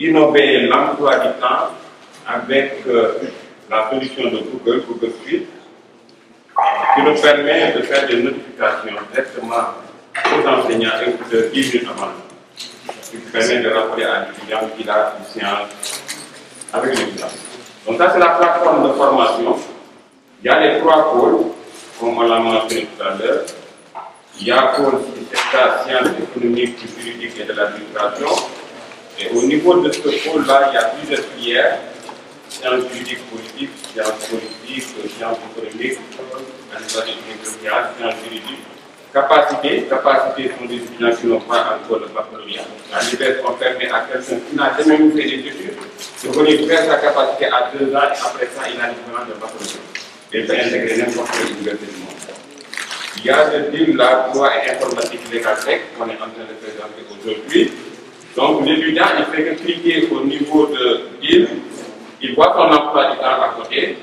innover l'emploi du temps avec la solution de Google Suite, qui nous permet de faire des notifications directement aux enseignants et aux 10 minutes avant, qui permet de rappeler à l'étudiant qu'il a une séance avec l'étudiant. Donc ça, c'est la plateforme de formation. Il y a les 3 pôles, comme on l'a mentionné tout à l'heure. Il y a pôle sciences économiques, juridiques et de l'administration. Et au niveau de ce pôle-là, il y a plusieurs filières: sciences juridiques politiques, sciences politiques, sciences économiques, administration territoriale, sciences juridiques. Capacité sont des étudiants qui n'ont pas encore le baccalauréat. À l'IBES, on permet à quelqu'un qui n'a jamais fait des études de venir faire sa capacité à 2 ans et après ça, il a l'équivalent de baccalauréat. Et peut intégrer n'importe quelle université du monde. Il y a le DIL, la loi et informatique légale tech, qu'on est en train de présenter aujourd'hui. Donc l'étudiant, il fait que cliquer au niveau de DIL, il voit son emploi du temps à côté,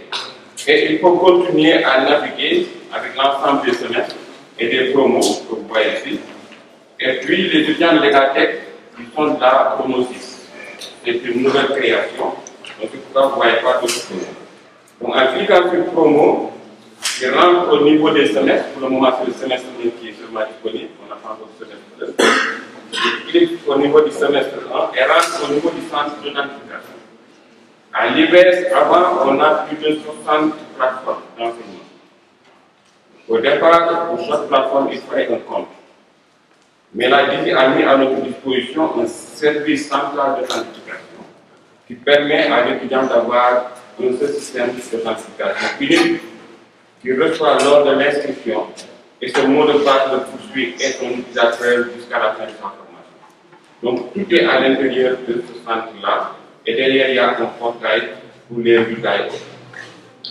et il faut continuer à naviguer avec l'ensemble des semestres et des promos que vous voyez ici. Et puis les étudiants de Legatech, ils sont de la promo 6. C'est une nouvelle création, donc c'est pourquoi vous ne voyez pas d'autres promos. Donc en cliquant sur promo, il rentre au niveau des semestres. Pour le moment, c'est le semestre 1 qui est seulement disponible. On n'a pas encore le semestre 2. Il clique au niveau du semestre 1 et rentre au niveau du centre d'identification. À l'IBES, avant, on a plus de 60 plateformes d'enseignement. Au départ, pour chaque plateforme, il fallait un compte. Mais la DIGI a mis à notre disposition un service central d'authentification qui permet à l'étudiant d'avoir un seul système d'authentification unique qui reçoit lors de l'inscription, et ce mot de passe le poursuit et son utilisateur jusqu'à la fin de sa formation. Donc tout est à l'intérieur de ce centre-là, et derrière il y a un portail pour les résultats.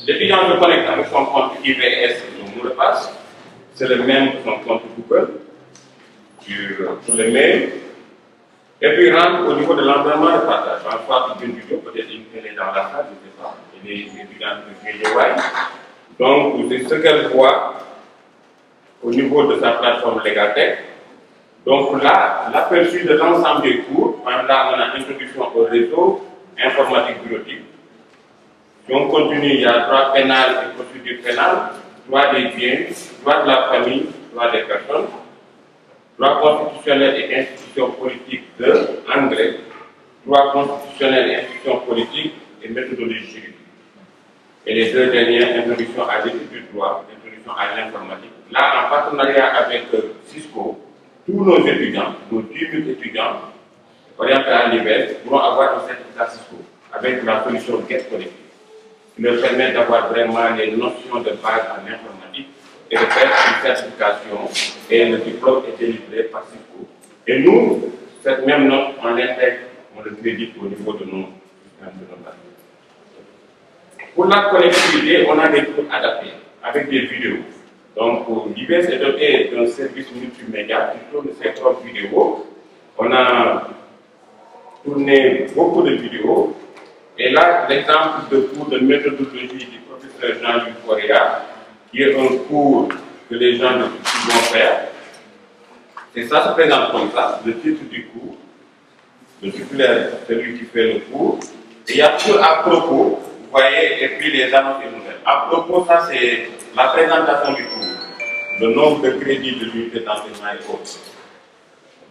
L'étudiant se connecte avec son compte IBS et son mot de passe, c'est le même que son compte Google, sur le mail, et puis rentre au niveau de l'environnement de partage. Parfois, il y a une vidéo, peut-être qu'elle est dans la salle, je ne sais pas, et les étudiants de GGY. Donc, c'est ce qu'elle voit au niveau de sa plateforme Legatech. Donc là, l'aperçu de l'ensemble des cours, là, on a introduction au réseau, informatique bureautique. Si on continue, il y a droit pénal et procédure pénale, droit des biens, droit de la famille, droit des personnes, droit constitutionnel et institutions politiques de anglais, droit constitutionnel et institutions politiques et méthodologie juridique. Et les 2 dernières, introduction à l'étude du droit, introduction à l'informatique. Là, en partenariat avec Cisco, tous nos étudiants, nos 10 000 étudiants orientés à l'IBES pourront avoir un certificat Cisco avec la solution GetConnect, qui leur permet d'avoir vraiment les notions de base en informatique et de faire une certification. Et le diplôme est délivré par Cisco. Et nous, cette même note, on l'intègre, on le crédite au niveau de nos systèmes de notation. Pour la connectivité, on a des cours adaptés avec des vidéos. Donc, l'IBES est doté d'un service multimédia qui tourne ses propres vidéos. On a tourné beaucoup de vidéos. Et là, l'exemple de cours de méthodologie du professeur Jean-Luc Correa, qui est un cours que les gens vont faire. Et ça se présente comme ça, le titre du cours, le titulaire, celui qui fait le cours. Et il y a tout à propos. Vous voyez, et puis les annonces et nouvelles. À propos, ça c'est la présentation du cours, le nombre de crédits de l'unité d'enseignement et autres.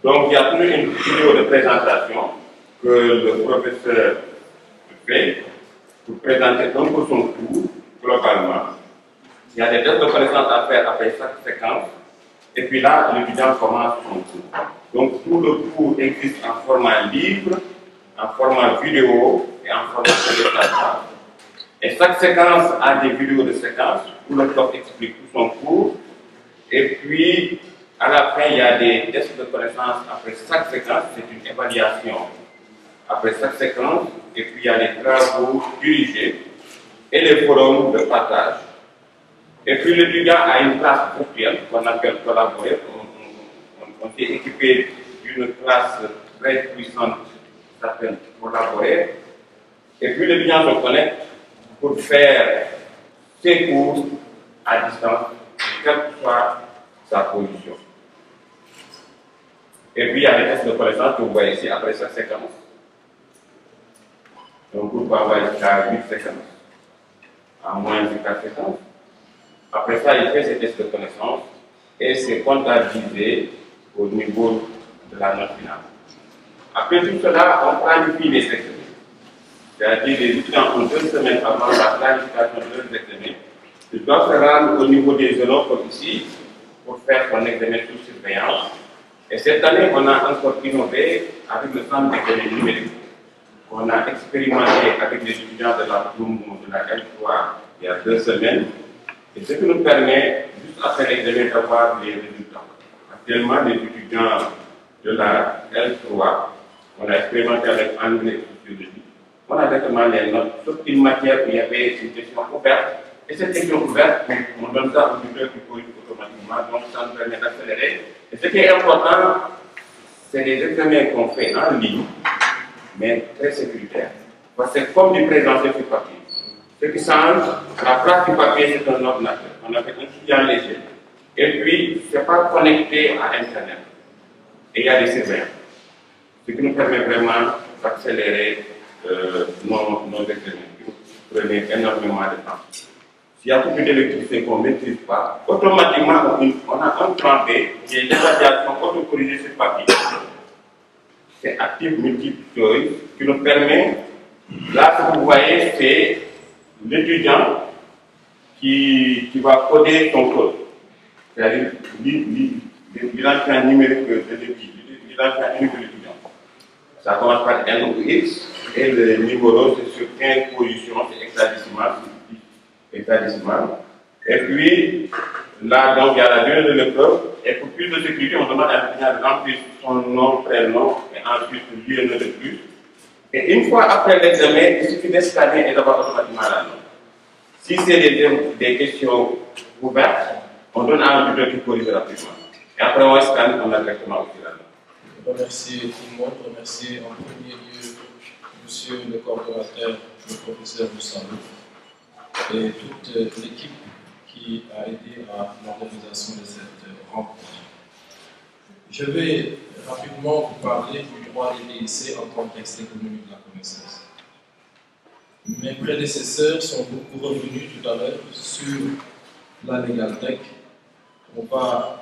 Donc il y a toujours une vidéo de présentation que le professeur fait pour présenter un peu son cours globalement. Il y a des tests de connaissances à faire après chaque séquence. Et puis là, l'étudiant commence son cours. Donc tout le cours existe en format libre, en format vidéo et en format téléchargeable. Et chaque séquence a des vidéos de séquence où le prof explique tout son cours. Et puis, à la fin, il y a des tests de connaissances après chaque séquence, c'est une évaluation après chaque séquence. Et puis, il y a les travaux dirigés et les forums de partage. Et puis, l'étudiant a une classe virtuelle qu'on appelle collaborer. On s'est équipé d'une classe très puissante qui s'appelle collaborer. Et puis, l'étudiant se connecte pour faire ses cours à distance, quelle que soit sa position. Et puis il y a les tests de connaissances que vous voyez ici après chaque séquence. Un groupe va avoir jusqu'à 8 séquences, en moins de 4 séquences. Après ça, il fait ses tests de connaissances et c'est comptabilisé au niveau de la note finale. Après tout cela, on planifie les examens. C'est-à-dire les étudiants ont 2 semaines avant la planification de leurs examens. Ils doivent se rendre au niveau des zones comme ici pour faire son examen sous surveillance. Et cette année, on a encore innové avec le centre d'examen numérique. On a expérimenté avec les étudiants de la PLUM de la L3 il y a 2 semaines. Et ce qui nous permet, juste après l'examen, d'avoir les résultats. Actuellement, les étudiants de la L3, on a expérimenté avec anglais et sociologie. On a directement les notes, sauf une matière où il y avait une question ouverte. Et cette question ouverte, on donne ça au tuteur qui corrige automatiquement, donc ça nous permet d'accélérer. Et ce qui est important, c'est les examens qu'on fait en ligne, mais très sécuritaires. Parce que c'est comme du présentiel sur papier. Ce qui change, la place du papier, c'est un ordinateur. On a fait un client léger. Et puis, ce n'est pas connecté à Internet. Et il y a des surveillants. Ce qui nous permet vraiment d'accélérer nos examens. Prenez énormément de temps. S'il y a beaucoup d'électricité qu'on ne maîtrise pas, automatiquement, on a un plan B qui est l'évaluation autocorrigée sur papier. C'est active multiple choice qui nous permet, là, ce que vous voyez, c'est l'étudiant qui va coder son code. C'est-à-dire l'identifiant numérique de l'identifiant unique de l'étudiant. Ça commence par N ou X et le numéro c'est sur 15 positions, c'est hexadécimal. Et puis là, donc il y a la durée de l'épreuve. Et pour plus de sécurité, on demande à l'étudiant de remplir son nom, prénom et ensuite l'UNE de plus. Et une fois après l'examen, il suffit de scanner et d'avoir automatiquement la note. Si c'est des questions ouvertes, on donne à un tuteur qui corrige rapidement. Et après on scanne, on a directement aussi la note. Je remercie tout le monde, je remercie en premier lieu monsieur le coordonnateur, le professeur Moussambou, et toute l'équipe qui a aidé à l'organisation de cette rencontre. Je vais rapidement vous parler du droit des TIC en contexte économique de la connaissance. Mes prédécesseurs sont beaucoup revenus tout à l'heure sur la Legal Tech. On va,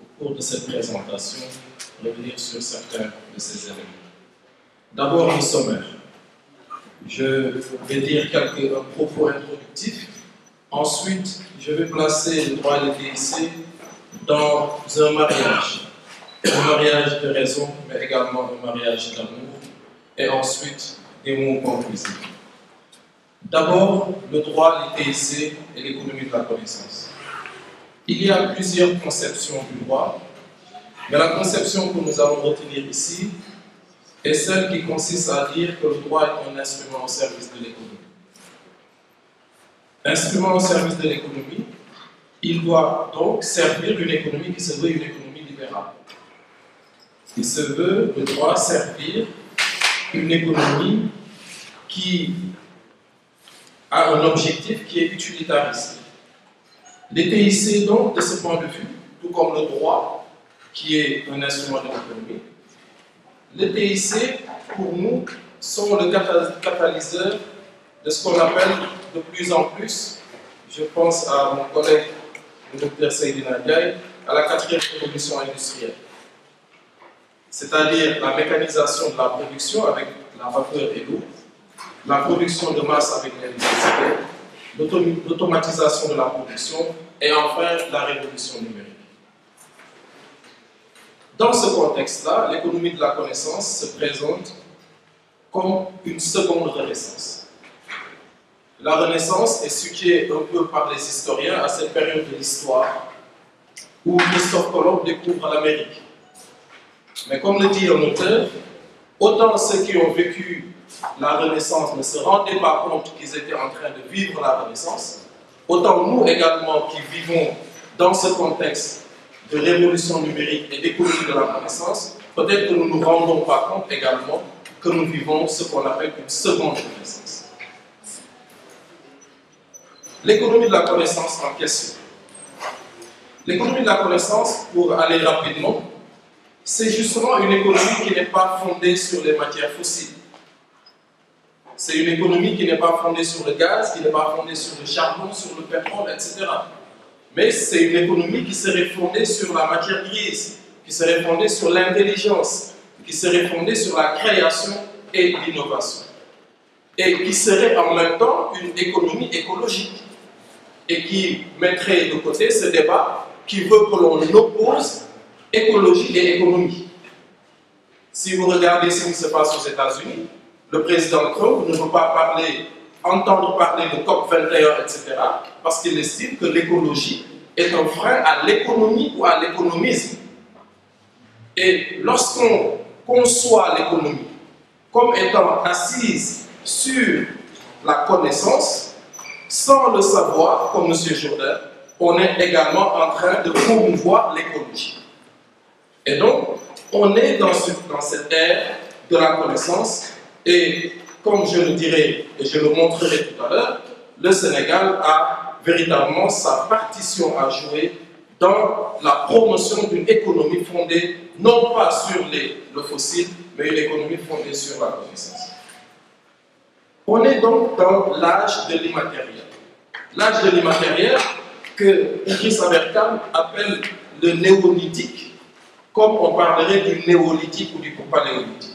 au cours de cette présentation, revenir sur certains de ces éléments. D'abord, le sommaire. Je vais dire un propos introductif. Ensuite, je vais placer le droit des TIC dans un mariage de raison, mais également un mariage d'amour, et ensuite des mots conclusifs. D'abord, le droit des TIC et l'économie de la connaissance. Il y a plusieurs conceptions du droit, mais la conception que nous allons retenir ici est celle qui consiste à dire que le droit est un instrument au service de l'économie. Instrument au service de l'économie, il doit donc servir une économie qui se veut une économie libérale. Il se veut, le droit, servir une économie qui a un objectif qui est utilitariste. Les TIC, donc, de ce point de vue, tout comme le droit, qui est un instrument de l'économie, les TIC, pour nous, sont le catalyseur de ce qu'on appelle de plus en plus, je pense à mon collègue, le Dr Seydina Ndiaye, à la 4e révolution industrielle. C'est-à-dire la mécanisation de la production avec la vapeur et l'eau, la production de masse avec l'électricité, l'automatisation de la production et enfin la révolution numérique. Dans ce contexte-là, l'économie de la connaissance se présente comme une seconde renaissance. La Renaissance est suiviée un peu par les historiens à cette période de l'histoire où Christophe Colomb découvre l'Amérique. Mais comme le dit un auteur, autant ceux qui ont vécu la Renaissance ne se rendaient pas compte qu'ils étaient en train de vivre la Renaissance, autant nous également qui vivons dans ce contexte de révolution numérique et d'économie de la connaissance, peut-être que nous ne nous rendons pas compte également que nous vivons ce qu'on appelle une seconde Renaissance. L'économie de la connaissance en question. L'économie de la connaissance, pour aller rapidement, c'est justement une économie qui n'est pas fondée sur les matières fossiles. C'est une économie qui n'est pas fondée sur le gaz, qui n'est pas fondée sur le charbon, sur le pétrole, etc. Mais c'est une économie qui serait fondée sur la matière grise, qui serait fondée sur l'intelligence, qui serait fondée sur la création et l'innovation. Et qui serait en même temps une économie écologique. Et qui mettrait de côté ce débat qui veut que l'on oppose écologie et économie. Si vous regardez ce qui se passe aux États-Unis, le président Trump ne veut pas entendre parler de COP21, etc., parce qu'il estime que l'écologie est un frein à l'économie ou à l'économisme. Et lorsqu'on conçoit l'économie comme étant assise sur la connaissance, sans le savoir, comme M. Jourdain, on est également en train de promouvoir l'écologie. Et donc, on est dans cette ère de la connaissance, et comme je le dirai et je le montrerai tout à l'heure, le Sénégal a véritablement sa partition à jouer dans la promotion d'une économie fondée non pas sur le fossile, mais une économie fondée sur la connaissance. On est donc dans l'âge de l'immatériel. L'âge de l'immatériel que Idriss Aberkane appelle le néolithique, comme on parlerait du néolithique ou du paléolithique.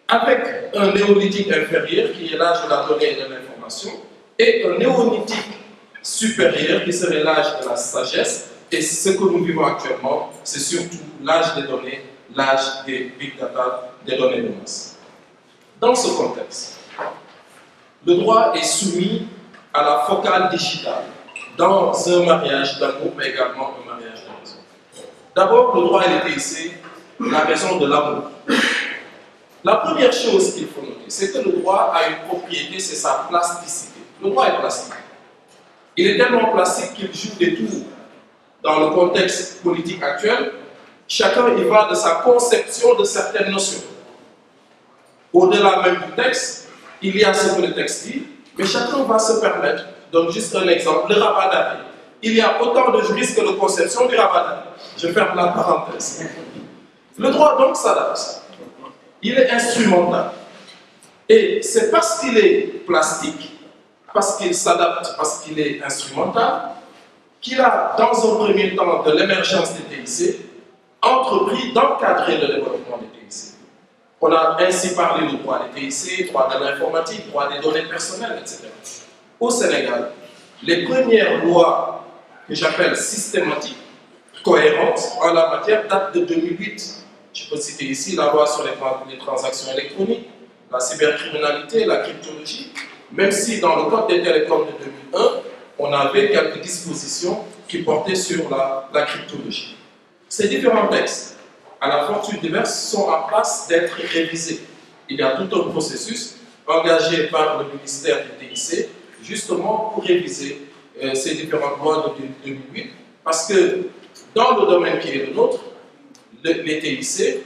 Avec un néolithique inférieur, qui est l'âge de la donnée et de l'information, et un néolithique supérieur, qui serait l'âge de la sagesse, et ce que nous vivons actuellement, c'est surtout l'âge des données, l'âge des big data, des données de masse. Dans ce contexte, le droit est soumis à la focale digitale, dans un mariage d'amour, mais également un mariage de raison. D'abord, le droit est ici la raison de l'amour. La première chose qu'il faut noter, c'est que le droit a une propriété, c'est sa plasticité. Le droit est plastique. Il est tellement plastique qu'il joue des tours. Dans le contexte politique actuel, chacun y va de sa conception de certaines notions. Au-delà même du texte, il y a ce que le texte dit, mais chacun va se permettre, donc juste un exemple, le rabat d'arrêt. Il y a autant de juristes que de conception du rabat d'arrêt. Je ferme la parenthèse. Le droit donc s'adapte. Il est instrumental. Et c'est parce qu'il est plastique, parce qu'il s'adapte, parce qu'il est instrumental, qu'il a, dans un premier temps de l'émergence des TIC, entrepris d'encadrer le développement des TIC. On a ainsi parlé du droit des TIC, droit de l'informatique, droit des données personnelles, etc. Au Sénégal, les premières lois que j'appelle systématiques, cohérentes en la matière datent de 2008. Je peux citer ici la loi sur les transactions électroniques, la cybercriminalité, la cryptologie, même si dans le code des télécoms de 2001, on avait quelques dispositions qui portaient sur la cryptologie. Ces différents textes, à la fortune diverse, sont en passe d'être révisés. Il y a tout un processus engagé par le ministère du TIC, justement pour réviser ces différentes lois de 2008, parce que dans le domaine qui est le nôtre, les TIC,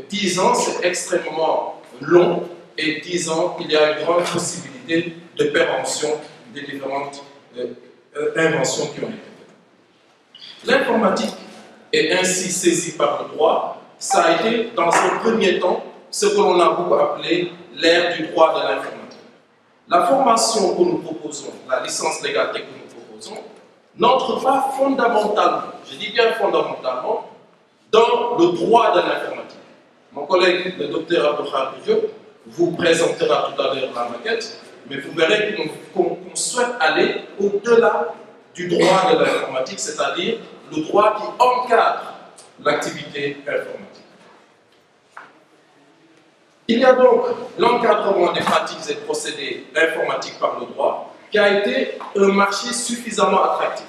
10 ans c'est extrêmement long, et 10 ans il y a une grande possibilité de péremption des différentes inventions qui ont été faites. L'informatique est ainsi saisie par le droit. Ça a été dans un premier temps ce que l'on a beaucoup appelé l'ère du droit de l'informatique. La formation que nous proposons, la licence légale que nous proposons, n'entre pas fondamentalement, je dis bien fondamentalement, dans le droit de l'informatique. Mon collègue, le docteur Abdoukhar Diop, vous présentera tout à l'heure la maquette, mais vous verrez qu'on souhaite aller au-delà du droit de l'informatique, c'est-à-dire le droit qui encadre l'activité informatique. Il y a donc l'encadrement des pratiques et procédés informatiques par le droit, qui a été un marché suffisamment attractif.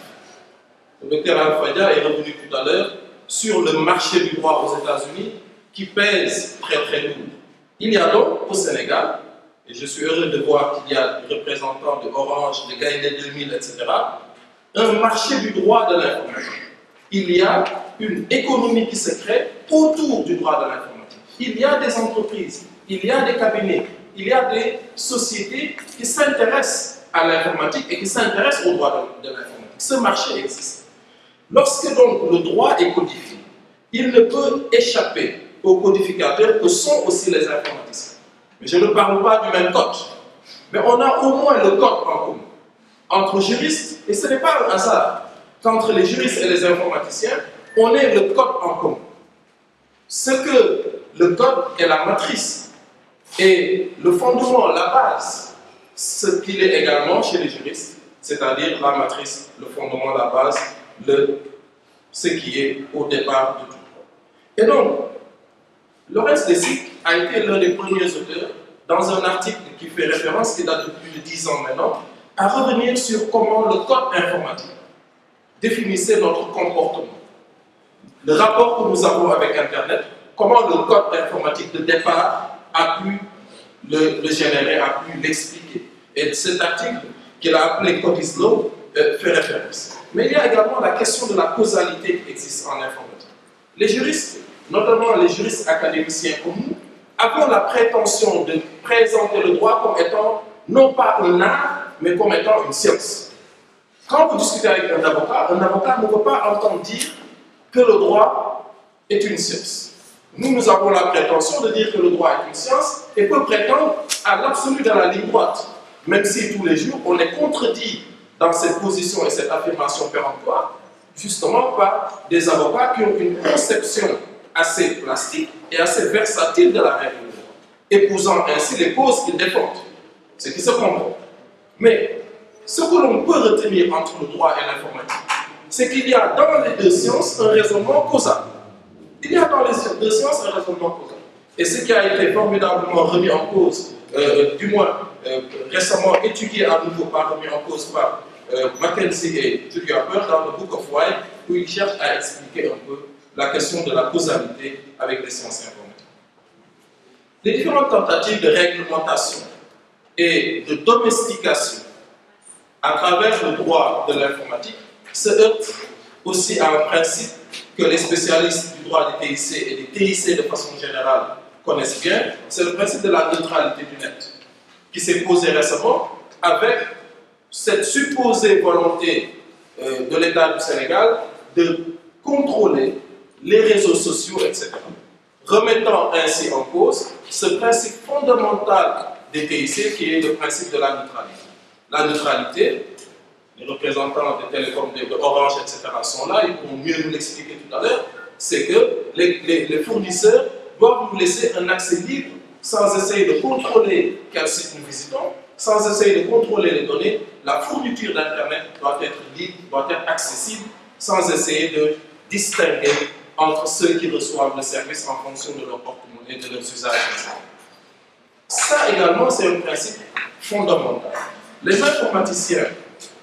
Le docteur Al-Fadia est revenu tout à l'heure sur le marché du droit aux États-Unis, qui pèse très très lourd. Il y a donc au Sénégal, et je suis heureux de voir qu'il y a des représentants de Orange, de Gaïdé 2000, etc., un marché du droit de l'informatique. Il y a une économie qui se crée autour du droit de l'informatique. Il y a des entreprises, il y a des cabinets, il y a des sociétés qui s'intéressent à l'informatique et qui s'intéressent au droit de l'informatique. Ce marché existe. Lorsque donc le droit est codifié, il ne peut échapper aux codificateurs que sont aussi les informaticiens. Mais je ne parle pas du même code. Mais on a au moins le code en commun. Entre juristes, et ce n'est pas un hasard, qu'entre les juristes et les informaticiens, on ait le code en commun. Ce que le code est la matrice et le fondement, la base, ce qu'il est également chez les juristes, c'est-à-dire la matrice, le fondement, la base, ce qui est au départ de tout. Et donc, Lawrence Lessig a été l'un des premiers auteurs, dans un article qui fait référence, qui date de plus de 10 ans maintenant, à revenir sur comment le code informatique définissait notre comportement. Le rapport que nous avons avec Internet, comment le code informatique de départ a pu le générer, a pu l'expliquer. Et cet article, qu'il a appelé Code is Law, fait référence. Mais il y a également la question de la causalité qui existe en informatique. Les juristes, notamment les juristes académiciens comme nous, avons la prétention de présenter le droit comme étant non pas un art, mais comme étant une science. Quand vous discutez avec un avocat ne peut pas entendre dire que le droit est une science. Nous avons la prétention de dire que le droit est une science et peut prétendre à l'absolu dans la ligne droite, même si tous les jours on est contredit dans cette position et cette affirmation péremptoire, justement par des avocats qui ont une conception assez plastique et assez versatile de la règle du droit, épousant ainsi les causes qu'ils défendent, ce qui se comprend. Mais ce que l'on peut retenir entre le droit et l'informatique, c'est qu'il y a dans les deux sciences un raisonnement causal. Il y a dans les deux sciences un raisonnement causal. Et ce qui a été formidablement remis en cause, du moins récemment étudié à nouveau, pas remis en cause par Mackenzie et Julia Burr dans le Book of Why, où ils cherchent à expliquer un peu la question de la causalité avec les sciences informatiques. Les différentes tentatives de réglementation et de domestication à travers le droit de l'informatique se heurtent aussi à un principe que les spécialistes du droit des TIC et des TIC de façon générale connaissent bien, c'est le principe de la neutralité du net, qui s'est posé récemment avec cette supposée volonté de l'État du Sénégal de contrôler les réseaux sociaux, etc. Remettant ainsi en cause ce principe fondamental des TIC qui est le principe de la neutralité. La neutralité, les représentants des télécoms, de Orange, etc. sont là, ils pourront mieux nous l'expliquer tout à l'heure, c'est que les fournisseurs doivent nous laisser un accès libre sans essayer de contrôler quel site nous visitons, sans essayer de contrôler les données. La fourniture d'Internet doit être libre, doit être accessible, sans essayer de distinguer entre ceux qui reçoivent le service en fonction de leur porte-monnaie, de leurs usages, etc. Ça également, c'est un principe fondamental. Les informaticiens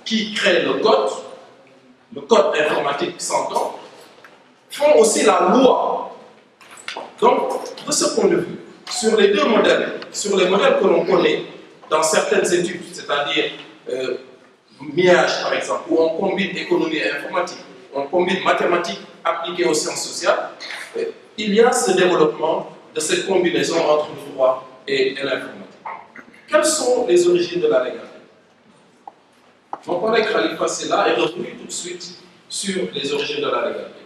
qui créent le code informatique qui s'entend, font aussi la loi. Donc, de ce point de vue, sur les deux modèles, sur les modèles que l'on connaît dans certaines études, c'est-à-dire MIAGE par exemple, où on combine économie et informatique, on combine mathématiques appliquées aux sciences sociales, il y a ce développement de cette combinaison entre le droit et l'informatique. Quelles sont les origines de la légalité? Mon collègue Khalifa Silla est revenu tout de suite sur les origines de la légalité.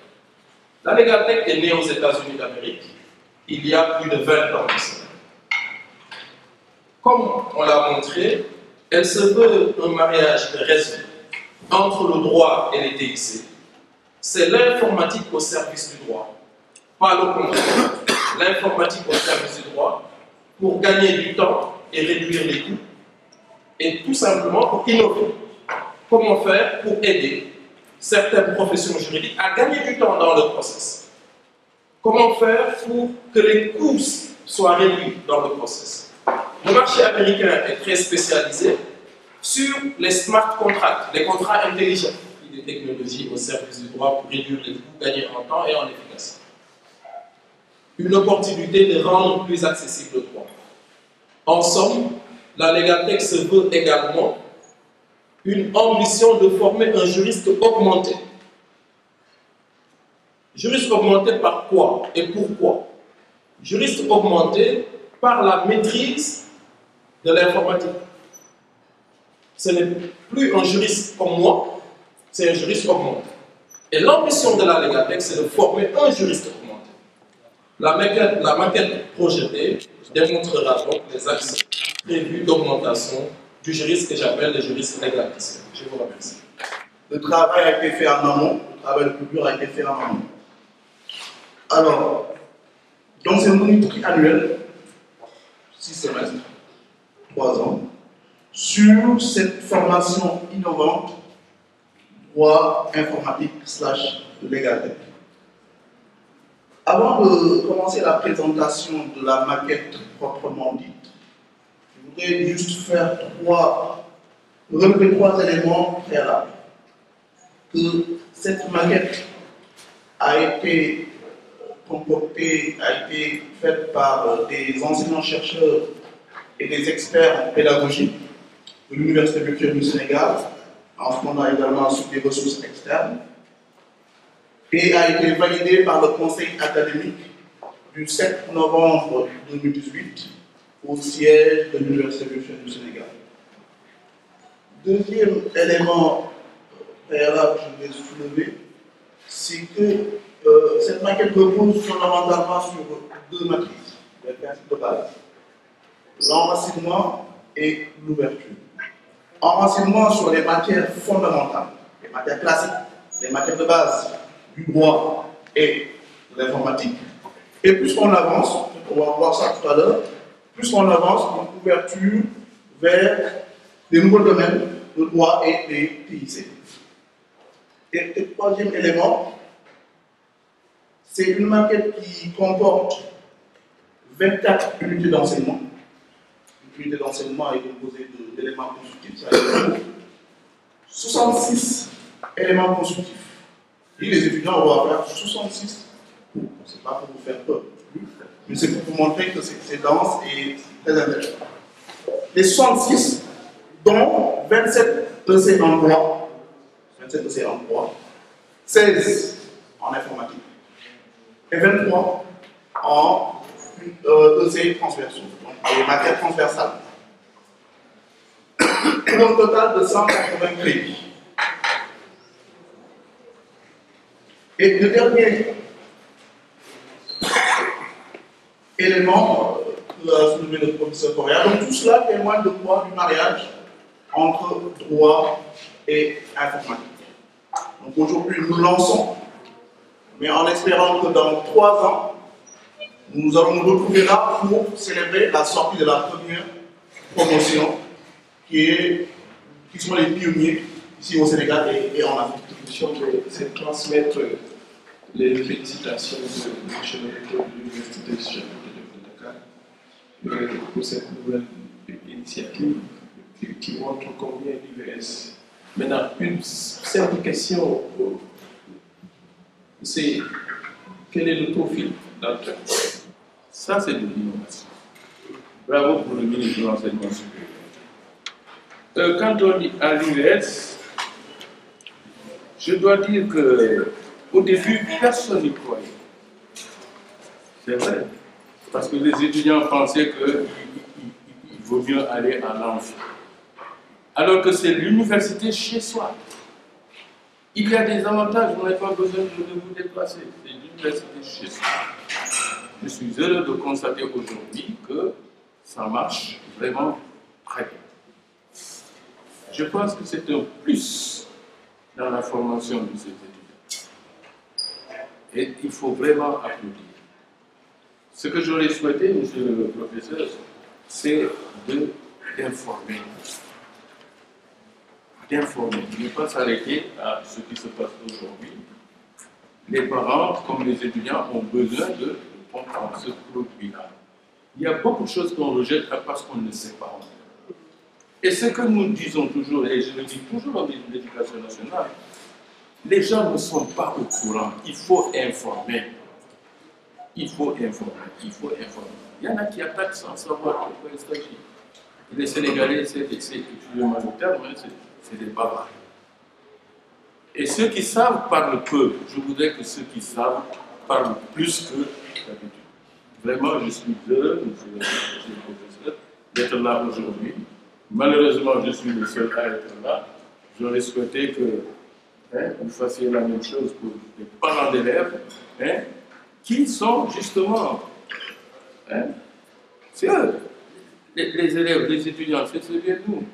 La légalité est née aux États-Unis d'Amérique il y a plus de 20 ans. Comme on l'a montré, elle se veut un mariage de raison entre le droit et les TIC. C'est l'informatique au service du droit, pas le contraire. L'informatique au service du droit pour gagner du temps et réduire les coûts, et tout simplement pour innover. Comment faire pour aider certaines professions juridiques à gagner du temps dans le process? Comment faire pour que les coûts soient réduits dans le process? Le marché américain est très spécialisé sur les smart contracts, les contrats intelligents, des technologies au service du droit pour réduire les coûts, gagner en temps et en efficacité. Une opportunité de rendre plus accessible le droit. En somme, la LegalTech se veut également une ambition de former un juriste augmenté. Juriste augmenté par quoi et pourquoi? Juriste augmenté par la maîtrise de l'informatique. Ce n'est plus un juriste comme moi, c'est un juriste augmenté. Et l'ambition de la LegalTech, c'est de former un juriste augmenté. La maquette projetée démontrera donc les axes prévus d'augmentation du juriste que j'appelle le juriste régulateur. Je vous remercie. Le travail a été fait en amont, le travail le plus dur a été fait en amont. Alors, donc c'est un monitoring annuel, 6 semestres, 3 ans, sur cette formation innovante, droit informatique / légalité. Avant de commencer la présentation de la maquette proprement dite, je voudrais juste relever 3 éléments préalables. Que cette maquette a été concoctée, a été faite par des enseignants-chercheurs et des experts en pédagogie de l'Université virtuelle du Sénégal, en se fondant également sur des ressources externes, et a été validée par le conseil académique du 7 novembre 2018 au siège de l'Université virtuelle du Sénégal. Deuxième élément préalable que je vais soulever, c'est que cette maquette repose fondamentalement sur 2 matrices, les principes de base, l'enracinement et l'ouverture. Enracinement sur les matières fondamentales, les matières classiques, les matières de base du droit et de l'informatique. Et plus on avance, on va voir ça tout à l'heure, plus on avance en ouverture vers des nouveaux domaines de droit et des TIC. Et le troisième élément, c'est une maquette qui comporte 24 unités d'enseignement. Une unité d'enseignement est composée d'éléments constitutifs, 66 éléments constitutifs. Et les étudiants vont faire 66 cours. Ce n'est pas pour vous faire peur, mais c'est pour vous montrer que c'est dense et très intéressant. Les 66, dont 27 EC en droit, 16 en informatique et 23 en EC transversaux, donc les matières transversales. Pour un total de 180 crédits. Et le dernier élément que a soulevé le professeur Correa, donc tout cela témoigne de quoi? Du mariage entre droit et informatique. Donc aujourd'hui, nous lançons, mais en espérant que dans 3 ans, nous allons nous retrouver là pour célébrer la sortie de la première promotion qui sont les pionniers ici au Sénégal et en Afrique. C'est transmettre les félicitations de M. le recteur de l'Université de Dakar pour cette nouvelle initiative qui montre combien l'UVS. Maintenant, une simple question, c'est quel est le profil d'entrée? Ça, c'est de l'innovation. Bravo pour le ministre de l'Enseignement supérieur. Quand on dit à l'UVS, je dois dire qu'au début, personne n'y croyait. C'est vrai. Parce que les étudiants pensaient qu'il vaut mieux aller à l'amphi. Alors que c'est l'université chez soi. Il y a des avantages, vous n'avez pas besoin de vous déplacer. C'est l'université chez soi. Je suis heureux de constater aujourd'hui que ça marche vraiment très bien. Je pense que c'est un plus dans la formation de ces étudiants. Et il faut vraiment applaudir. Ce que j'aurais souhaité, monsieur le professeur, c'est d'informer. Ne pas s'arrêter à ce qui se passe aujourd'hui. Les parents, comme les étudiants, ont besoin de comprendre ce produit-là. Il y a beaucoup de choses qu'on rejette parce qu'on ne sait pas. Et ce que nous disons toujours, et je le dis toujours au ministre de l'Éducation nationale, les gens ne sont pas au courant. Il faut informer. Il faut informer. Il y en a qui attaquent sans savoir de quoi il s'agit. Les Sénégalais, excusez-moi le terme, c'est des bavards. Et ceux qui savent parlent peu. Je voudrais que ceux qui savent parlent plus que d'habitude. Vraiment, je suis heureux, monsieur le professeur, d'être là aujourd'hui. Malheureusement, je suis le seul à être là. J'aurais souhaité que vous fassiez la même chose pour les parents d'élèves, qui sont justement, hein, c'est eux, les élèves, les étudiants, c'est bien nous.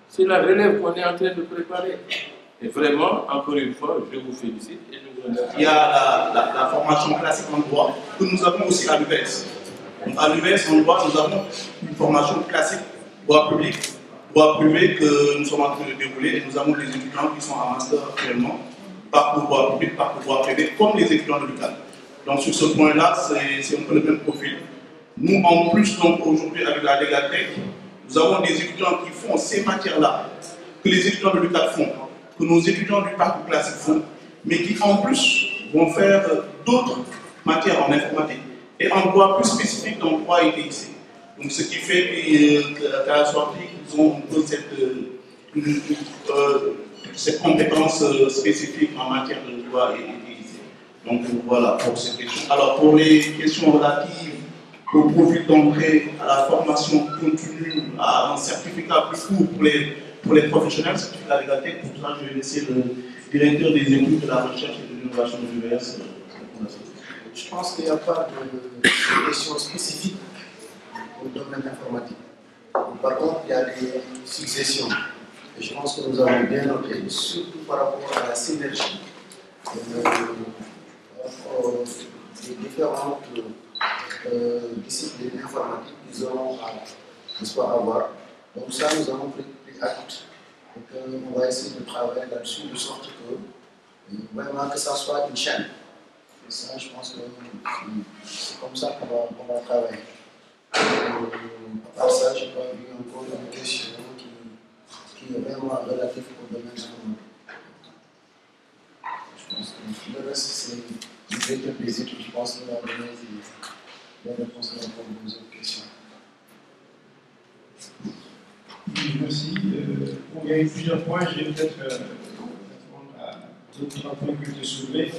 C'est la relève qu'on est en train de préparer. Et vraiment, encore une fois, je vous félicite et je vous remercie. Il y a la formation classique en droit que nous avons aussi à l'UVS. À l'UVS, en droit, nous avons une formation classique, droit public, droit privé que nous sommes en train de dérouler et nous avons des étudiants qui sont en master actuellement, parcours droit public, parcours droit privé, comme les étudiants de l'UQAL. Donc sur ce point-là, c'est un peu le même profil. Nous, en plus, donc aujourd'hui, avec la Légatech, nous avons des étudiants qui font ces matières-là, que les étudiants de l'UQAL font, que nos étudiants du parcours classique font, mais qui en plus vont faire d'autres matières en informatique et en droit plus spécifique dans le droit et TIC. Donc ce qui fait qu'à la sortie, ils ont un peu cette compétence spécifique en matière de droit et TIC. Donc voilà pour ces questions. Alors pour les questions relatives au profil d'entrée, à la formation continue, à un certificat plus court pour les professionnels, certificat Légatech, pour ça je vais laisser le directeur des études de la recherche et de l'innovation de l'UVS. Je pense qu'il n'y a pas de questions spécifiques au domaine informatique. Par contre, il y a des successions. Et je pense que nous avons bien noté, surtout par rapport à la synergie des différentes disciplines informatiques qu'ils auront à avoir. Donc ça, nous avons pris acte. Donc on va essayer de travailler là-dessus de sorte que vraiment que ça soit une chaîne. Et ça, je pense que c'est comme ça qu'on va travailler. À part ça, je n'ai pas vu encore une question qui est vraiment relative au domaine informatique. Je pense que le reste, c'est une directeur des études. Je pense qu'il va donner des réponses à vos autres questions. Oui, merci. Il y a eu plusieurs points. Je vais peut-être répondre à d'autres points que tu soulevés.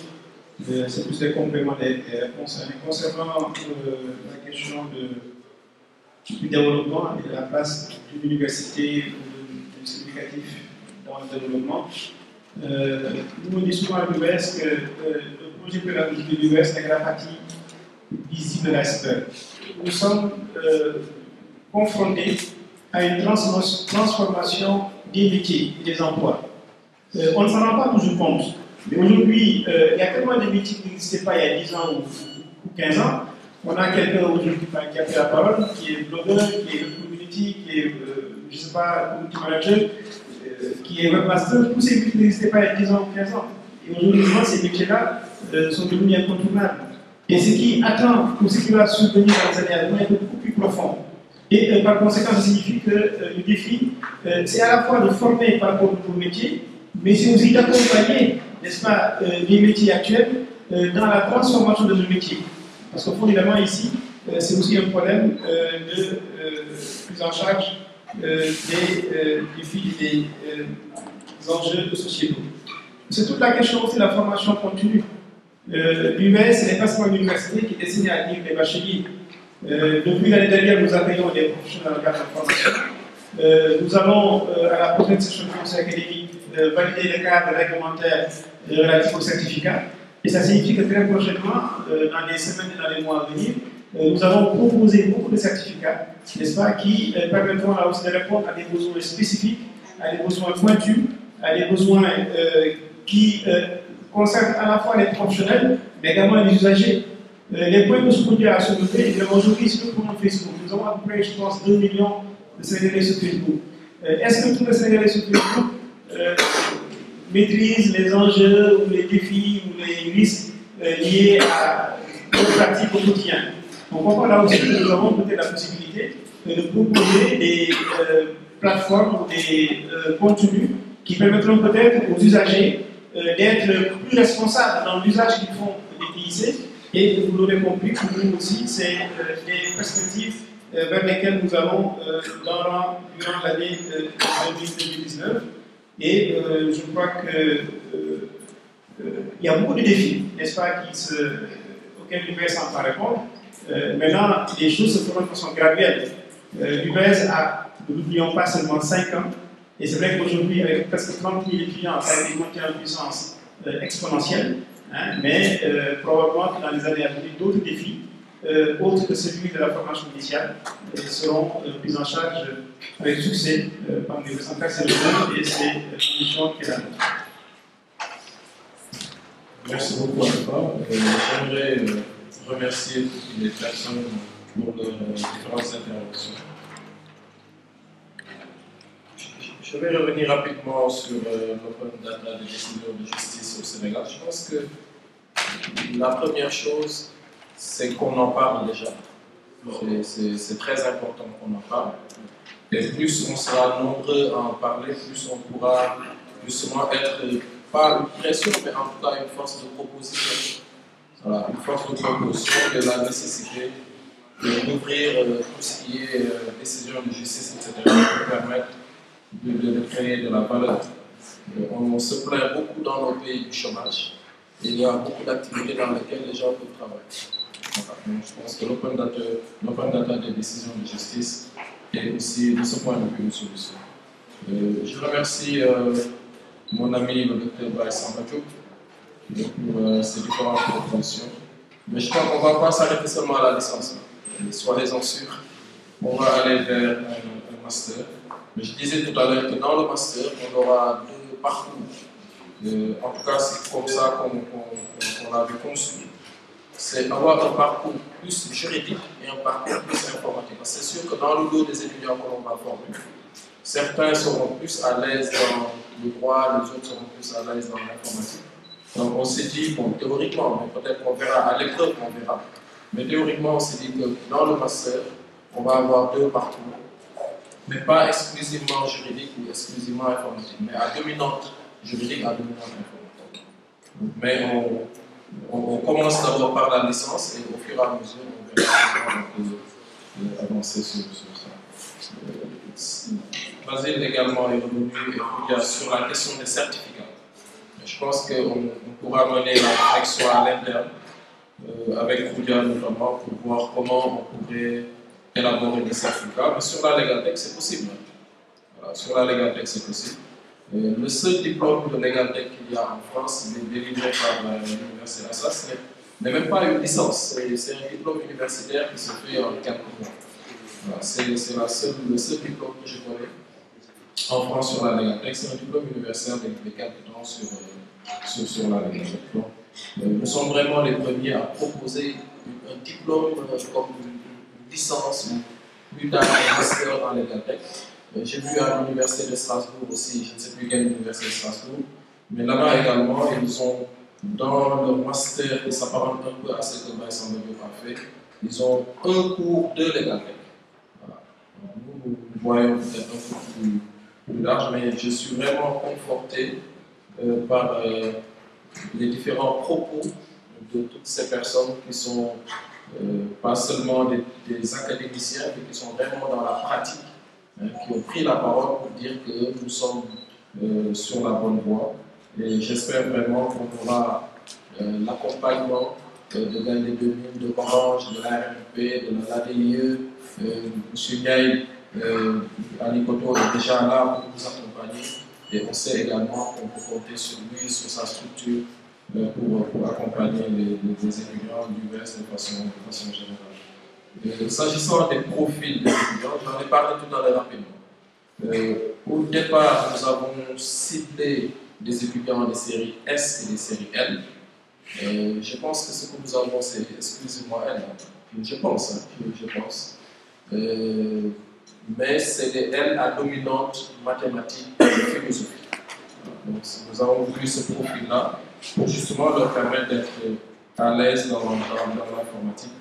C'est plus des compléments des réponses. Concernant la question du développement et de la place de l'université ou du syndicatif dans le développement, nous on dit souvent à l'UVS que le projet pédagogique de l'UVS n'est que la partie visible de l'iceberg. Nous sommes confrontés à une transformation des métiers et des emplois. On ne s'en rend pas toujours compte. Mais aujourd'hui, il y a tellement de métiers qui n'existaient pas il y a 10 ans ou 15 ans. On a quelqu'un aujourd'hui qui a pris la parole, qui est blogueur, qui est community, qui est, je ne sais pas, community manager, qui est webmaster. Tous ces métiers n'existaient pas il y a 10 ans ou 15 ans. Et aujourd'hui, ces métiers-là sont devenus incontournables. Et ce qui attend, ou ce qui va survenir dans les années à venir, est beaucoup plus profond. Et par conséquent, ça signifie que le défi, c'est à la fois de former par rapport aux nouveaux métiers, mais c'est aussi d'accompagner, n'est-ce pas, les métiers actuels dans la transformation de nos métiers. Parce qu'au fond, évidemment, ici, c'est aussi un problème de prise en charge des défis et des enjeux sociétaux. C'est toute la question aussi de la formation continue. L'UVS n'est pas seulement une université qui est destinée à admettre des bacheliers. Depuis l'année dernière, nous accueillons des professionnels dans le cadre de formation. Nous allons, à la prochaine session du conseil académique, valider les cadres réglementaires relatifs au certificat. Et ça signifie que très prochainement, dans les semaines et dans les mois à venir, nous allons proposer beaucoup de certificats, n'est-ce pas, qui permettront là aussi de répondre à des besoins spécifiques, à des besoins pointus, à des besoins qui concernent à la fois les professionnels, mais également les usagers. Les points que je peux dire à soulever, évidemment, aujourd'hui, sur le compte Facebook, nous avons à peu près, je pense, 2 millions de Sénégalais sur Facebook. Est-ce que tous les Sénégalais sur Facebook maîtrisent les enjeux ou les défis ou les risques liés à nos pratiques au quotidien? On comprend là aussi que nous avons peut-être la possibilité de proposer des plateformes ou des contenus qui permettront peut-être aux usagers d'être plus responsables dans l'usage qu'ils font des TIC. Et vous l'aurez compris, pour nous aussi, c'est des perspectives vers lesquelles nous allons durant l'année 2019. Et je crois qu'il y a beaucoup de défis, n'est-ce pas, auxquels l'UVS entend répondre. Maintenant, les choses se feront de façon graduelle. L'UVS a, nous n'oublions pas, seulement 5 ans. Et c'est vrai qu'aujourd'hui, avec presque 30 000 étudiants, ça a été monté en puissance exponentielle. hein, mais probablement que dans les années à venir, d'autres défis, autres que celui de la formation initiale, seront pris en charge avec succès par l'Université centrale et c'est l'ambition qui est la nôtre. Merci beaucoup, Alpha. J'aimerais remercier toutes les personnes pour leurs différentes interventions. Je vais revenir rapidement sur l'open data des décisions de justice au Sénégal. Je pense que la première chose, c'est qu'on en parle déjà. C'est très important qu'on en parle. Et plus on sera nombreux à en parler, plus on pourra justement être, pas une pression, mais en tout cas une force de proposition. Voilà, une force de proposition de la nécessité d'ouvrir tout ce qui est décision de justice, etc., pour permettre de créer de la valeur. On se plaint beaucoup dans nos pays du chômage. Et il y a beaucoup d'activités dans lesquelles les gens peuvent travailler. Voilà. Donc, je pense que l'open data des décisions de justice est aussi, de ce point de vue, une solution. Je remercie mon ami le docteur Baïs Sambadjo pour ses différentes propositions. Mais je crois qu'on ne va pas s'arrêter seulement à la licence. Soyez-en sûrs, on va aller vers un master. Mais je disais tout à l'heure que dans le master, on aura deux parcours. En tout cas, c'est comme ça qu'on l'avait conçu. C'est avoir un parcours plus juridique et un parcours plus informatique. C'est sûr que dans le lot des étudiants que l'on va former, certains seront plus à l'aise dans le droit, les autres seront plus à l'aise dans l'informatique. Donc on s'est dit, bon, théoriquement, mais peut-être qu'on verra, à l'épreuve on verra, mais théoriquement on s'est dit que dans le master, on va avoir deux parcours, mais pas exclusivement juridique ou exclusivement informatique, mais à dominante juridique, à dominante informatique. Mais on commence d'abord par la licence et au fur et à mesure, on verra comment on peut avancer sur ça. Basile également est revenu sur la question des certificats. Je pense qu'on pourra mener la réflexion à l'interne, avec Roudia notamment, pour voir comment on pourrait élaborer des certificats. Mais sur la Legaltech, c'est possible. Voilà, sur la Legaltech, c'est possible. Le seul diplôme de Legaltech qu'il y a en France, il est délivré par l'Université Assas, n'est même pas une licence. C'est un diplôme universitaire qui se fait en 4 mois. Voilà, c'est le seul diplôme que je connais en France sur la Legaltech. C'est un diplôme universitaire de 4 ans sur la Legaltech. Donc, nous sommes vraiment les premiers à proposer un diplôme comme une licence ou plus tard un master en Legaltech. J'ai vu à l'université de Strasbourg aussi, je ne sais plus quelle université de Strasbourg, mais là-bas également, ils ont, dans leur master, qui s'apparente un peu à ce que Baïs Sambadjo a fait, ils ont un cours de Legaltech. Voilà. Nous voyons peut-être un peu plus large, mais je suis vraiment conforté par les différents propos de toutes ces personnes qui sont pas seulement des académiciens, mais qui sont vraiment dans la pratique, qui ont pris la parole pour dire que nous sommes sur la bonne voie. Et j'espère vraiment qu'on aura l'accompagnement de Gandé 2000, de Orange, de l'ARMP, de l'ADIE, M. Ndiaye, Ali Koto est déjà là pour nous accompagner. Et on sait également qu'on peut compter sur lui, sur sa structure, pour accompagner les étudiants du VS de façon générale. S'agissant des profils des étudiants, j'en ai parlé tout à l'heure rapidement. Au départ, nous avons ciblé des étudiants des séries S et des séries L. Je pense que ce que nous avons, c'est exclusivement L. Je pense. Mais c'est des L à dominante mathématique et philosophie. Donc, nous avons voulu ce profil-là pour justement leur permettre d'être à l'aise dans l'informatique,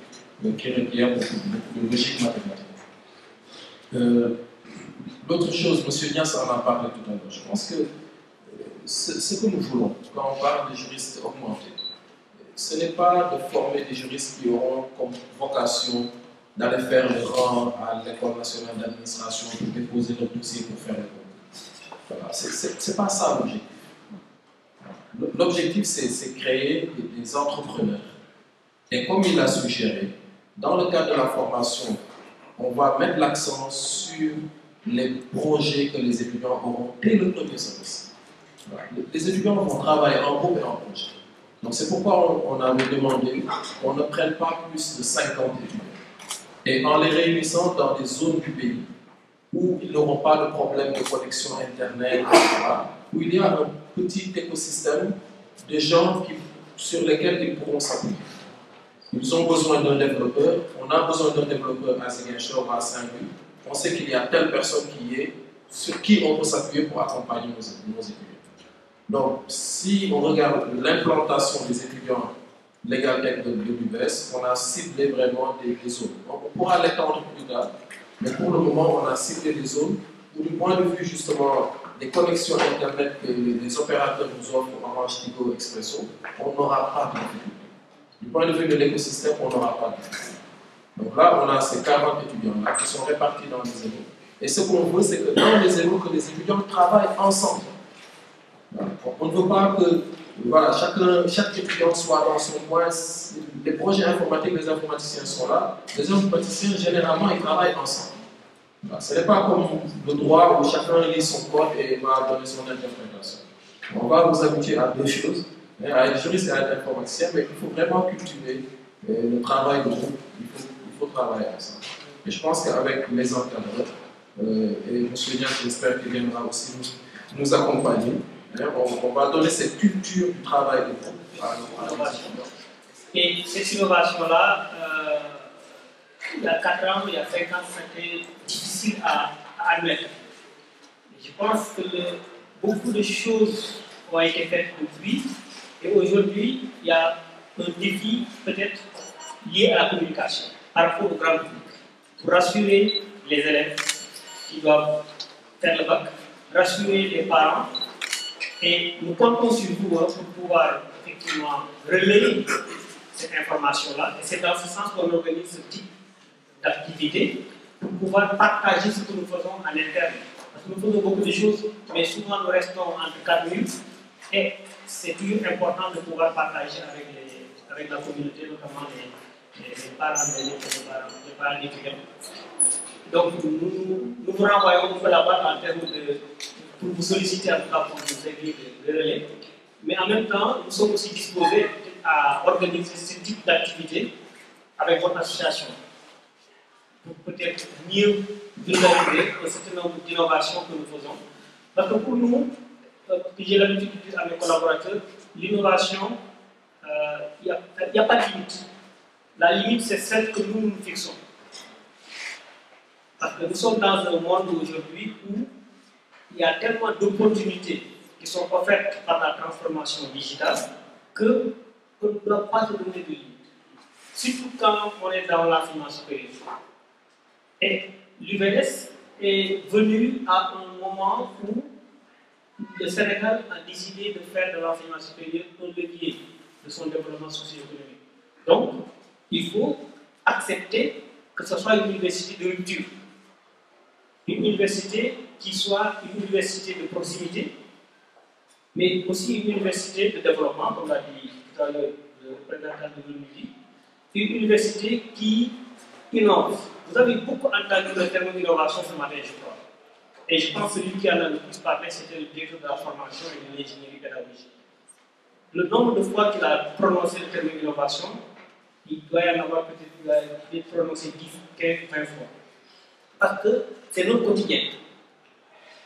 qui requiert beaucoup de logique mathématique. L'autre chose, M. Nias en a parlé tout à l'heure, je pense que ce que nous voulons quand on parle de juristes augmentés, ce n'est pas de former des juristes qui auront comme vocation d'aller faire le rang à l'École nationale d'administration pour déposer leur dossier pour faire le concours. Voilà, c'est pas ça l'objectif. L'objectif, c'est créer des entrepreneurs. Et comme il l'a suggéré, dans le cadre de la formation, on va mettre l'accent sur les projets que les étudiants auront dès le premier semestre. Voilà. Les étudiants vont travailler en groupe et en projet. Donc c'est pourquoi on avait demandé qu'on ne prenne pas plus de 50 étudiants. Et en les réunissant dans des zones du pays où ils n'auront pas de problème de connexion Internet, etc., où il y a un petit écosystème de gens sur lesquels ils pourront s'appuyer. Ils ont besoin d'un développeur, on a besoin d'un développeur à Ziguinchor, à Saint-Louis. On sait qu'il y a telle personne sur qui on peut s'appuyer pour accompagner nos étudiants. Donc, si on regarde l'implantation des étudiants Legal Tech de l'UBS, on a ciblé vraiment des zones. Donc, on pourra l'étendre plus tard, mais pour le moment, on a ciblé des zones où, du point de vue justement des connexions Internet que les opérateurs nous offrent, Orange, Tigo, Expresso, on n'aura pas de difficulté. Du point de vue de l'écosystème, on n'aura pas de difficulté. Donc là, on a ces 40 étudiants-là qui sont répartis dans les écoles. Et ce qu'on veut, c'est que dans les écoles, que les étudiants travaillent ensemble. On ne veut pas que chaque étudiant soit dans son coin. Les projets informatiques, les informaticiens sont là. Les informaticiens, généralement, ils travaillent ensemble. Ce n'est pas comme le droit où chacun lit son code et va donner son interprétation. On va vous habituer à deux choses, à être juriste et à être informaticien, mais il faut vraiment cultiver le travail de groupe. Il faut travailler ensemble. Et je pense qu'avec les encadreurs, et M. Dian, j'espère qu'il viendra aussi nous accompagner, on va donner cette culture du travail de groupe à l'innovation. Et cette innovation-là, il y a 4 ans, il y a 5 ans, c'était difficile à admettre. Je pense que beaucoup de choses ont été faites depuis, et aujourd'hui, il y a un défi peut-être lié à la communication par rapport au grand public, pour rassurer les élèves qui doivent faire le bac, rassurer les parents. Et nous comptons sur vous pour pouvoir effectivement relayer cette information-là. Et c'est dans ce sens qu'on organise ce type d'activité pour pouvoir partager ce que nous faisons en interne. Parce que nous faisons beaucoup de choses, mais souvent nous restons entre 4 murs. Et c'est toujours important de pouvoir partager avec la communauté, notamment les parents les parents étudiants. Donc nous vous renvoyons un peu la balle en termes pour vous solliciter en tout cas pour vous aider de relais. Mais en même temps, nous sommes aussi disposés à organiser ce type d'activité avec votre association pour peut-être mieux vulgariser un certain nombre d'innovations que nous faisons. Parce que pour nous, j'ai l'habitude de dire à mes collaborateurs, l'innovation, il n'y a pas de limite. La limite, c'est celle que nous nous fixons. Parce que nous sommes dans un monde aujourd'hui où il y a tellement d'opportunités qui sont offertes par la transformation digitale qu'on ne doit pas se donner de limites. Surtout quand on est dans l'enseignement supérieur. Et l'UVS est venu à un moment où le Sénégal a décidé de faire de l'enseignement supérieur un levier de son développement socio-économique. Donc, il faut accepter que ce soit une université de rupture. Une université qui soit une université de proximité, mais aussi une université de développement, comme l'a dit tout à l'heure le représentant de l'UNIDI, une université qui innove. Vous avez beaucoup entendu le terme d'innovation ce matin, je crois. Et je pense que celui qui en a le plus parlé, c'était le directeur de la formation et de l'ingénierie pédagogique. Le nombre de fois qu'il a prononcé le terme d'innovation, il doit y en avoir peut-être prononcé 10, 15, 20 fois. Parce que c'est notre quotidien.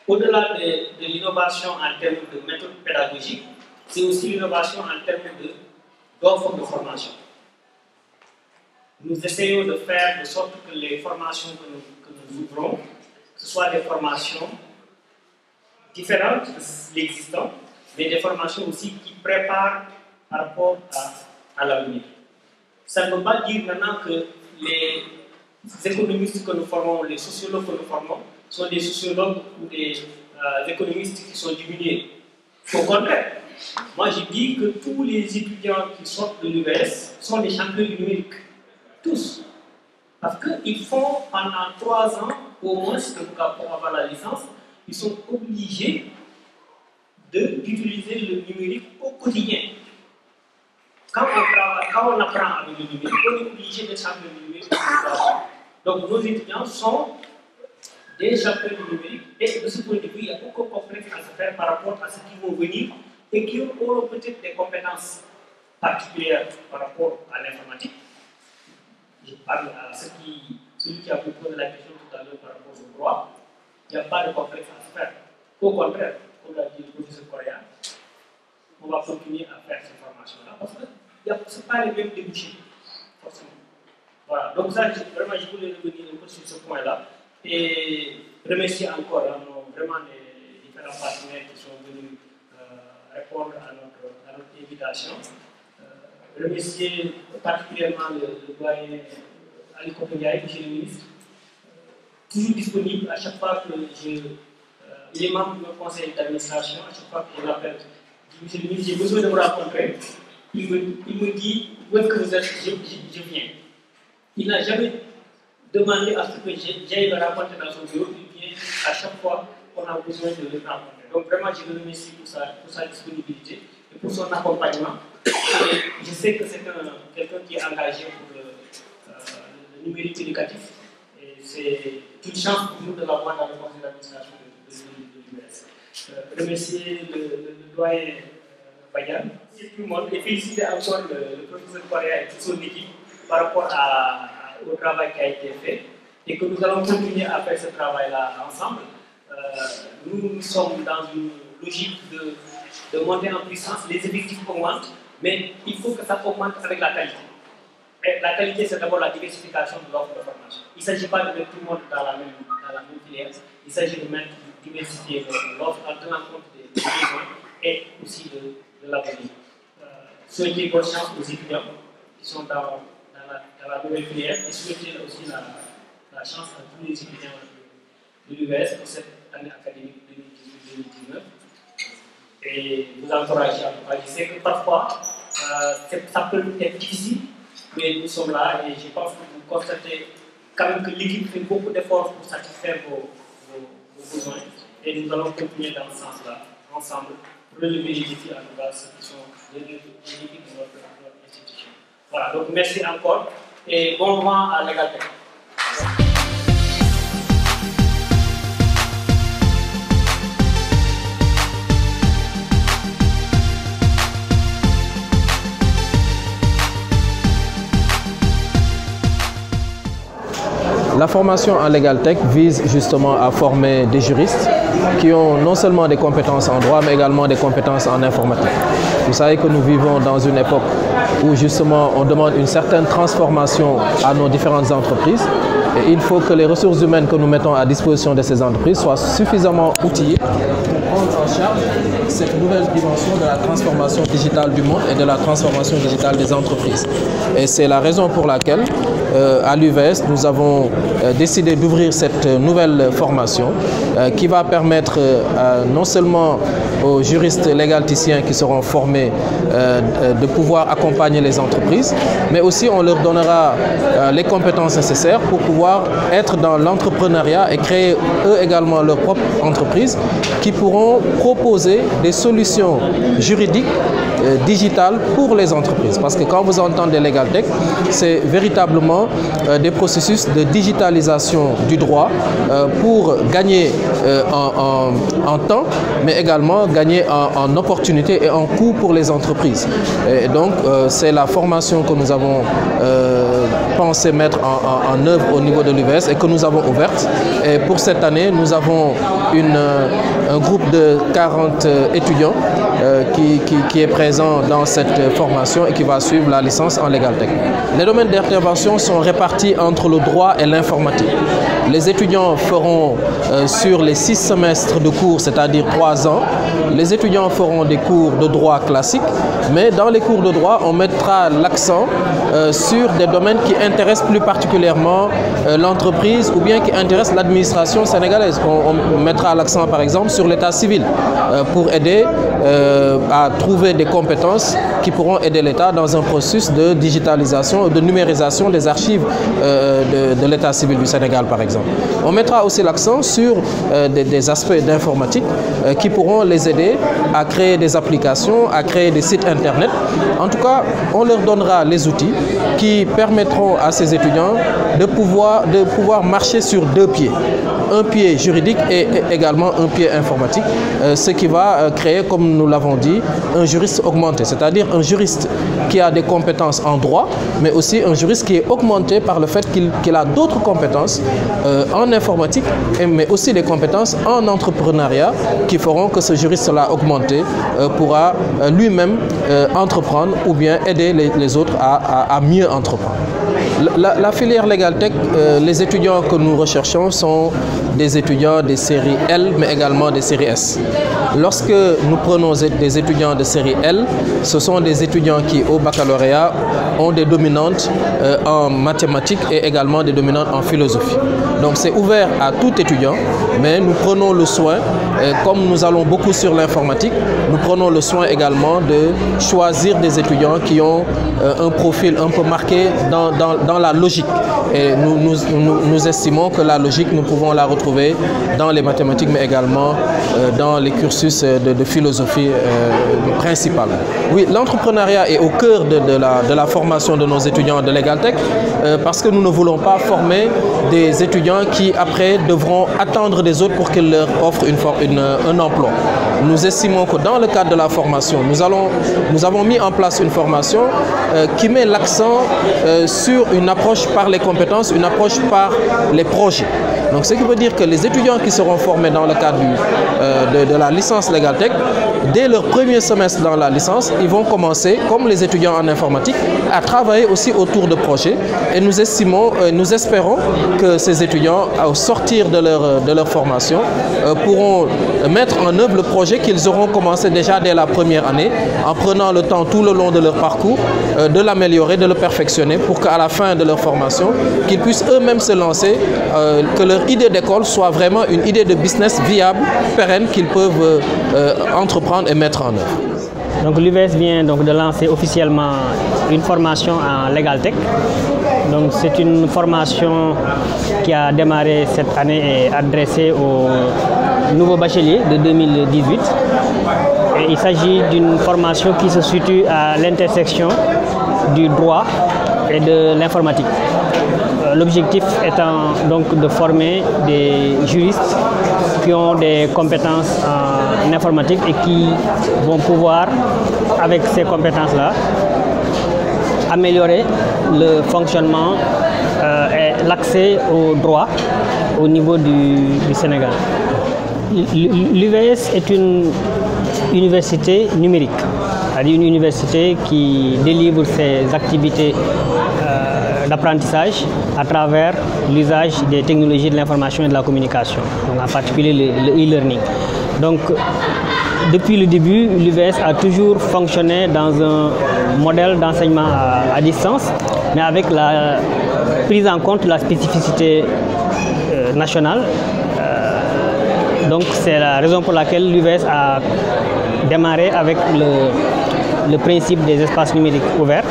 Au-delà de l'innovation en termes de méthode pédagogique, c'est aussi l'innovation en termes d'offres de formation. Nous essayons de faire de sorte que les formations que nous ouvrons, que ce soit des formations différentes de l'existant, mais des formations aussi qui préparent par rapport à l'avenir. Ça ne veut pas dire maintenant que les économistes que nous formons, les sociologues que nous formons, sont des sociologues ou des économistes qui sont diminués. Au contraire, moi je dis que tous les étudiants qui sortent de l'UVS sont des champions du numérique. Tous. Parce qu'ils font pendant 3 ans, au moins, pour avoir la licence, ils sont obligés d'utiliser le numérique au quotidien. Quand on apprend avec le numérique, on est obligé d'être champion du numérique. Donc nos étudiants sont des champions du numérique et de ce point de vue, il y a beaucoup de complexe à se faire par rapport à ceux qui vont venir et qui auront peut-être des compétences particulière par rapport à l'informatique. Je parle à celui qui a posé la question tout à l'heure par rapport au droit. Il n'y a pas de complexe à se faire. Au contraire, comme l'a dit le professeur Correa, on va continuer à faire cette formation-là parce que ce n'est pas les mêmes débouchés, forcément. Voilà, donc ça, vraiment, je voulais revenir un peu sur ce point-là et remercier encore vraiment les différents partenaires qui sont venus répondre à notre invitation. Remercier particulièrement le doyen Ali Kopengaï, monsieur le ministre, toujours disponible à chaque fois que il est membre de notre conseil d'administration, à chaque fois que je l'appelle, monsieur le ministre, j'ai besoin de vous rencontrer. Il me dit, où est-ce que vous êtes, je viens. Il n'a jamais demandé à ce que j'aille le rencontrer dans son bureau, il vient à chaque fois qu'on a besoin de le rencontrer. Donc vraiment, je le remercie pour sa disponibilité et pour son accompagnement. Et je sais que c'est quelqu'un qui est engagé pour le numérique éducatif. Et c'est une chance pour nous de l'avoir dans le conseil d'administration de l'US. Remercier le doyen Bayane et tout le monde et féliciter encore le professeur Correa et toute son équipe par rapport au travail qui a été fait et que nous allons continuer à faire ce travail-là ensemble. Nous sommes dans une logique de monter en puissance, les effectifs augmentent, mais il faut que ça augmente avec la qualité. Et la qualité, c'est d'abord la diversification de l'offre de formation. Il ne s'agit pas de mettre tout le monde dans la même filière, il s'agit de diversifier l'offre en tenant compte des besoins et aussi de l'avenir. Souhaiter bonne chance aux étudiants qui sont dans la nouvelle filière et souhaiter aussi la chance à tous les étudiants de l'US pour cette année académique 2018-2019. Et vous encourager à tout cas. Je sais que parfois, ça peut être difficile, mais nous sommes là et je pense que vous constatez quand même que l'équipe fait beaucoup d'efforts pour satisfaire vos besoins. Et nous allons continuer dans ce sens-là, ensemble, pour relever les défis en tout cas, ceux qui sont les défis de notre institution. Voilà, donc merci encore et bon vent à l'égalité. La formation en Legal Tech vise justement à former des juristes qui ont non seulement des compétences en droit, mais également des compétences en informatique. Vous savez que nous vivons dans une époque où justement on demande une certaine transformation à nos différentes entreprises et il faut que les ressources humaines que nous mettons à disposition de ces entreprises soient suffisamment outillées pour prendre en charge cette nouvelle dimension de la transformation digitale du monde et de la transformation digitale des entreprises. Et c'est la raison pour laquelle à l'UVS, nous avons décidé d'ouvrir cette nouvelle formation qui va permettre non seulement aux juristes légalticiens qui seront formés de pouvoir accompagner les entreprises, mais aussi on leur donnera les compétences nécessaires pour pouvoir être dans l'entrepreneuriat et créer eux également leur propre entreprise qui pourront proposer des solutions juridiques digitales pour les entreprises. Parce que quand vous entendez Legal Tech, c'est véritablement des processus de digitalisation du droit pour gagner en temps, mais également gagner en opportunités et en coûts pour les entreprises. Et donc, c'est la formation que nous avons pensé mettre en œuvre au niveau de l'UVS et que nous avons ouverte. Et pour cette année, nous avons un groupe de 40 étudiants qui est présent dans cette formation et qui va suivre la licence en Legal Tech. Les domaines d'intervention sont répartis entre le droit et l'informatique. Les étudiants feront sur les 6 semestres de cours, c'est-à-dire 3 ans, les étudiants feront des cours de droit classique, mais dans les cours de droit, on mettra l'accent sur des domaines qui intéressent plus particulièrement l'entreprise ou bien qui intéressent l'administration sénégalaise. On mettra l'accent par exemple sur l'état civil pour aider à trouver des compétences qui pourront aider l'État dans un processus de digitalisation, de numérisation des archives de l'état civil du Sénégal par exemple. On mettra aussi l'accent sur des aspects d'informatique qui pourront les aider à créer des applications, à créer des sites internet. En tout cas, on leur donnera les outils qui permettront à ces étudiants de pouvoir marcher sur 2 pieds. Un pied juridique et également un pied informatique, ce qui va créer, comme nous l'avons dit, aussi un juriste augmenté, c'est-à-dire un juriste qui a des compétences en droit, mais aussi un juriste qui est augmenté par le fait qu'il a d'autres compétences en informatique, mais aussi des compétences en entrepreneuriat qui feront que ce juriste-là augmenté pourra lui-même entreprendre ou bien aider les autres à mieux entreprendre. La filière LegalTech, les étudiants que nous recherchons sont des étudiants des séries L, mais également des séries S. Lorsque nous prenons des étudiants de série L, ce sont des étudiants qui, au baccalauréat, ont des dominantes en mathématiques et également des dominantes en philosophie. Donc c'est ouvert à tout étudiant, mais nous prenons le soin, comme nous allons beaucoup sur l'informatique, nous prenons le soin également de choisir des étudiants qui ont un profil un peu marqué dans la logique. Et nous estimons que la logique, nous pouvons la retrouver dans les mathématiques, mais également dans les cursus de philosophie principale. Oui, l'entrepreneuriat est au cœur de la formation de nos étudiants de LegalTech parce que nous ne voulons pas former des étudiants qui, après, devront attendre des autres pour qu'ils leur offrent un emploi. Nous estimons que dans le cadre de la formation, nous avons mis en place une formation qui met l'accent sur une approche par les compétences, une approche par les projets. Donc, ce qui veut dire que les étudiants qui seront formés dans le cadre de la licence LegalTech, dès leur premier semestre dans la licence, ils vont commencer, comme les étudiants en informatique, à travailler aussi autour de projets. Et nous estimons, nous espérons que ces étudiants, au sortir de leur formation, pourront mettre en œuvre le projet qu'ils auront commencé déjà dès la première année, en prenant le temps tout le long de leur parcours de l'améliorer, de le perfectionner, pour qu'à la fin de leur formation, qu'ils puissent eux-mêmes se lancer, que leur idée d'école soit vraiment une idée de business viable, pérenne, qu'ils peuvent entreprendre et mettre en œuvre. Donc l'UVS vient donc de lancer officiellement une formation en LegalTech. Donc c'est une formation qui a démarré cette année et adressée aux nouveaux bacheliers de 2018. Et il s'agit d'une formation qui se situe à l'intersection du droit et de l'informatique. L'objectif étant donc de former des juristes qui ont des compétences en informatique et qui vont pouvoir, avec ces compétences-là, améliorer le fonctionnement et l'accès au droit au niveau du Sénégal. L'UVS est une université numérique, c'est-à-dire une université qui délivre ses activités d'apprentissage à travers l'usage des technologies de l'information et de la communication, donc en particulier le e-learning. Donc, depuis le début, l'UVS a toujours fonctionné dans un modèle d'enseignement à distance, mais avec la prise en compte de la spécificité nationale. Donc, c'est la raison pour laquelle l'UVS a démarré avec le principe des espaces numériques ouverts,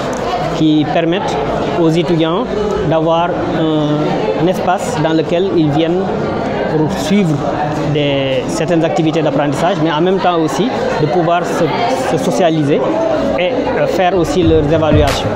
qui permettent aux étudiants d'avoir un espace dans lequel ils viennent pour suivre certaines activités d'apprentissage, mais en même temps aussi de pouvoir se socialiser et faire aussi leurs évaluations.